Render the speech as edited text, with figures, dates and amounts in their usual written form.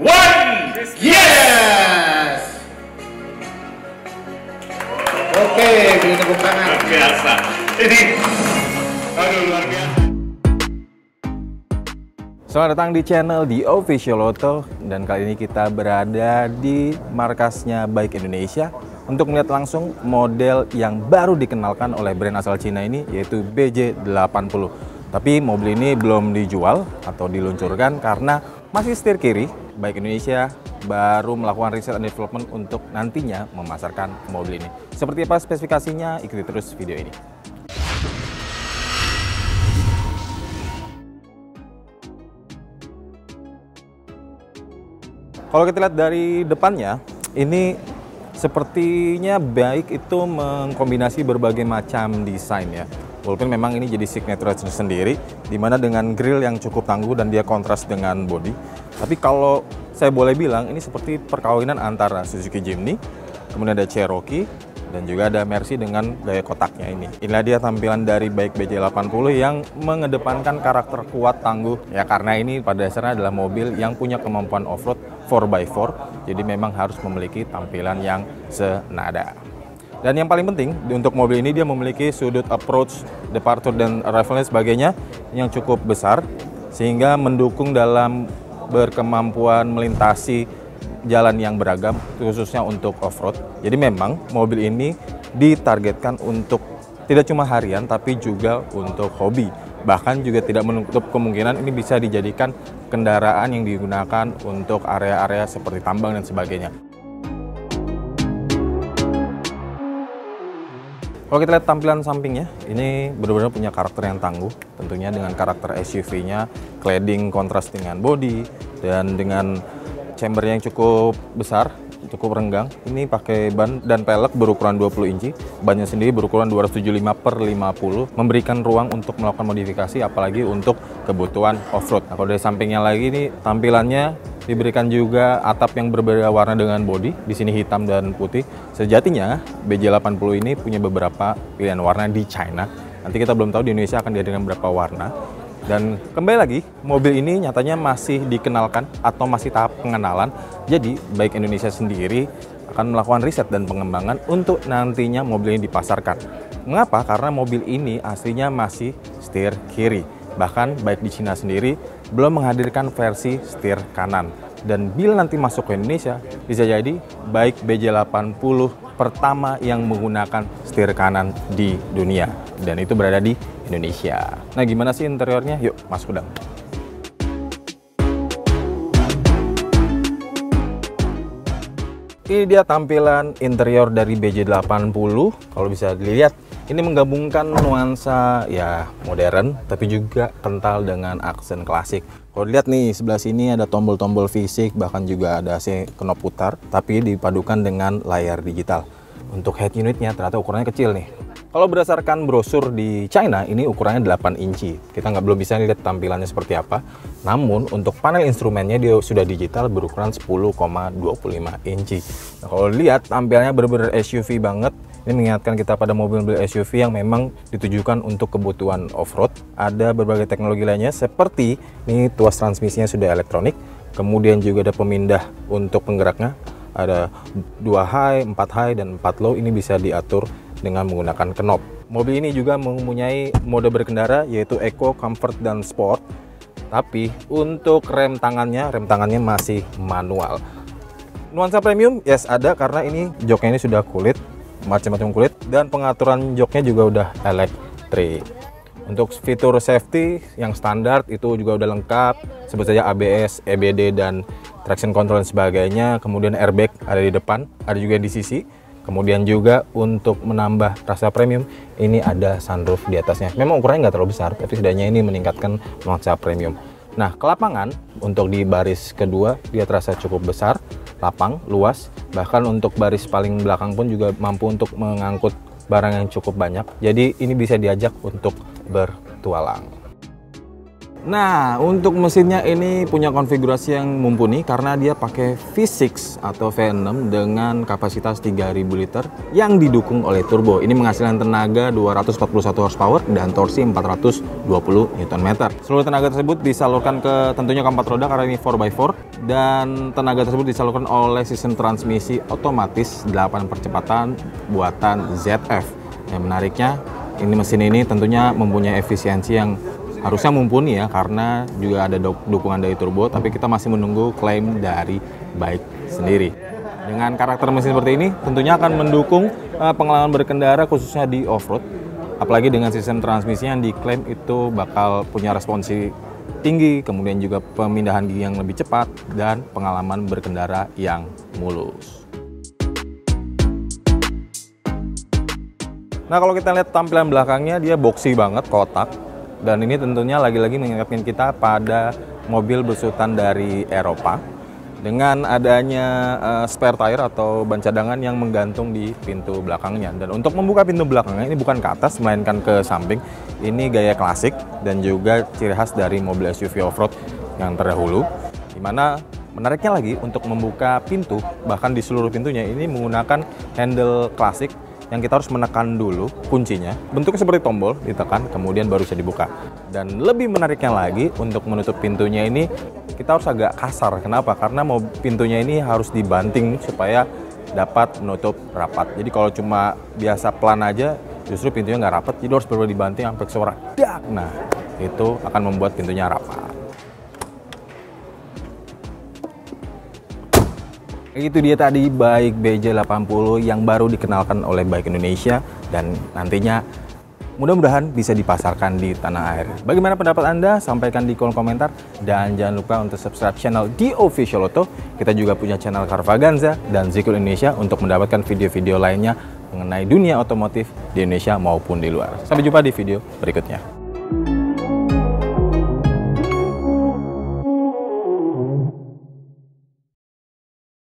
one, yes! Oke, beri tepuk tangan. Luar biasa. Ini, aduh luar biasa. Selamat datang di channel The Official Auto, dan kali ini kita berada di markasnya Bike Indonesia untuk melihat langsung model yang baru dikenalkan oleh brand asal Cina ini, yaitu BJ80. Tapi mobil ini belum dijual atau diluncurkan karena masih setir kiri. Bike Indonesia baru melakukan riset and development untuk nantinya memasarkan mobil ini. Seperti apa spesifikasinya? Ikuti terus video ini. Kalau kita lihat dari depannya, ini sepertinya baik itu mengkombinasi berbagai macam desain ya. Walaupun memang ini jadi signature sendiri, dimana dengan grill yang cukup tangguh dan dia kontras dengan bodi. Tapi kalau saya boleh bilang, ini seperti perkawinan antara Suzuki Jimny, kemudian ada Cherokee, dan juga ada Mercy dengan gaya kotaknya ini. Inilah dia tampilan dari bike BJ80 yang mengedepankan karakter kuat tangguh. Ya karena ini pada dasarnya adalah mobil yang punya kemampuan off-road 4x4, jadi memang harus memiliki tampilan yang senada. Dan yang paling penting, untuk mobil ini dia memiliki sudut approach, departure, dan arrival dan sebagainya yang cukup besar, sehingga mendukung dalam berkemampuan melintasi jalan yang beragam, khususnya untuk off-road. Jadi memang mobil ini ditargetkan untuk tidak cuma harian, tapi juga untuk hobi. Bahkan juga tidak menutup kemungkinan ini bisa dijadikan kendaraan yang digunakan untuk area-area seperti tambang dan sebagainya. Kalau kita lihat tampilan sampingnya, ini benar-benar punya karakter yang tangguh. Tentunya dengan karakter SUV-nya, cladding kontras dengan body, dan dengan chamber yang cukup besar, cukup renggang. Ini pakai ban dan pelek berukuran 20 inci. Bannya sendiri berukuran 275/50, memberikan ruang untuk melakukan modifikasi, apalagi untuk kebutuhan off-road. Nah, kalau dari sampingnya lagi, ini tampilannya diberikan juga atap yang berbeda warna dengan bodi. Di sini hitam dan putih. Sejatinya BJ80 ini punya beberapa pilihan warna di China. Nanti kita belum tahu di Indonesia akan dihadirkan berapa warna. Dan kembali lagi, mobil ini nyatanya masih dikenalkan atau masih tahap pengenalan. Jadi, Bike Indonesia sendiri akan melakukan riset dan pengembangan untuk nantinya mobil ini dipasarkan. Mengapa? Karena mobil ini aslinya masih setir kiri. Bahkan baik di Cina sendiri belum menghadirkan versi setir kanan. Dan bila nanti masuk ke Indonesia, bisa jadi baik BJ80 pertama yang menggunakan setir kanan di dunia. Dan itu berada di Indonesia. Nah, gimana sih interiornya? Yuk, masuk ke dalam. Ini dia tampilan interior dari BJ80. Kalau bisa dilihat, ini menggabungkan nuansa ya modern, tapi juga kental dengan aksen klasik. Kalau dilihat nih, sebelah sini ada tombol-tombol fisik, bahkan juga ada knob putar, tapi dipadukan dengan layar digital. Untuk head unitnya ternyata ukurannya kecil nih. Kalau berdasarkan brosur di China, ini ukurannya 8 inci. Kita belum bisa lihat tampilannya seperti apa. Namun, untuk panel instrumennya dia sudah digital berukuran 10,25 inci. Nah, kalau lihat tampilannya benar-benar SUV banget. Ini mengingatkan kita pada mobil-mobil SUV yang memang ditujukan untuk kebutuhan off-road. Ada berbagai teknologi lainnya seperti ini, tuas transmisinya sudah elektronik. Kemudian juga ada pemindah untuk penggeraknya. Ada 2 high, 4 high, dan 4 low. Ini bisa diatur dengan menggunakan knob. Mobil ini juga mempunyai mode berkendara yaitu Eco, Comfort, dan Sport. Tapi untuk rem tangannya masih manual. Nuansa premium, yes ada, karena ini joknya ini sudah kulit, macam-macam kulit, dan pengaturan joknya juga udah elektrik. Untuk fitur safety yang standar itu juga udah lengkap, sebut saja ABS, EBD, dan traction control dan sebagainya. Kemudian airbag ada di depan, ada juga di sisi. Kemudian juga untuk menambah rasa premium, ini ada sunroof di atasnya. Memang ukurannya nggak terlalu besar, tapi setidaknya ini meningkatkan nuansa premium. Nah, kelapangan untuk di baris kedua dia terasa cukup besar, lapang, luas. Bahkan untuk baris paling belakang pun juga mampu untuk mengangkut barang yang cukup banyak. Jadi ini bisa diajak untuk bertualang. Nah, untuk mesinnya ini punya konfigurasi yang mumpuni karena dia pakai V6 atau V6 dengan kapasitas 3000 liter yang didukung oleh turbo. Ini menghasilkan tenaga 241 horsepower dan torsi 420 Nm. Seluruh tenaga tersebut disalurkan ke tentunya keempat roda karena ini 4x4 dan tenaga tersebut disalurkan oleh sistem transmisi otomatis 8 percepatan buatan ZF. Yang menariknya, mesin ini tentunya mempunyai efisiensi yang harusnya mumpuni ya, karena juga ada dukungan dari turbo, tapi kita masih menunggu klaim dari bike sendiri. Dengan karakter mesin seperti ini, tentunya akan mendukung pengalaman berkendara khususnya di off-road. Apalagi dengan sistem transmisinya yang diklaim itu bakal punya responsi tinggi, kemudian juga pemindahan gigi yang lebih cepat, dan pengalaman berkendara yang mulus. Nah, kalau kita lihat tampilan belakangnya, dia boxy banget, kotak. Dan ini tentunya lagi-lagi mengingatkan kita pada mobil besutan dari Eropa dengan adanya spare tire atau ban cadangan yang menggantung di pintu belakangnya. Dan untuk membuka pintu belakangnya ini bukan ke atas melainkan ke samping. Ini gaya klasik dan juga ciri khas dari mobil SUV off-road yang terdahulu. Dimana menariknya lagi untuk membuka pintu, bahkan di seluruh pintunya ini menggunakan handle klasik yang kita harus menekan dulu kuncinya. Bentuknya seperti tombol, ditekan, kemudian baru bisa dibuka. Dan lebih menariknya lagi, untuk menutup pintunya ini, kita harus agak kasar. Kenapa? Karena pintunya ini harus dibanting supaya dapat menutup rapat. Jadi kalau cuma biasa pelan aja, justru pintunya nggak rapat, jadi harus perlu dibanting sampai suara dak. Nah, itu akan membuat pintunya rapat. Itu dia tadi bike BJ80 yang baru dikenalkan oleh Bike Indonesia dan nantinya mudah-mudahan bisa dipasarkan di tanah air. Bagaimana pendapat Anda? Sampaikan di kolom komentar dan jangan lupa untuk subscribe channel The Official Auto. Kita juga punya channel Carvaganza dan Zikul Indonesia untuk mendapatkan video-video lainnya mengenai dunia otomotif di Indonesia maupun di luar. Sampai jumpa di video berikutnya.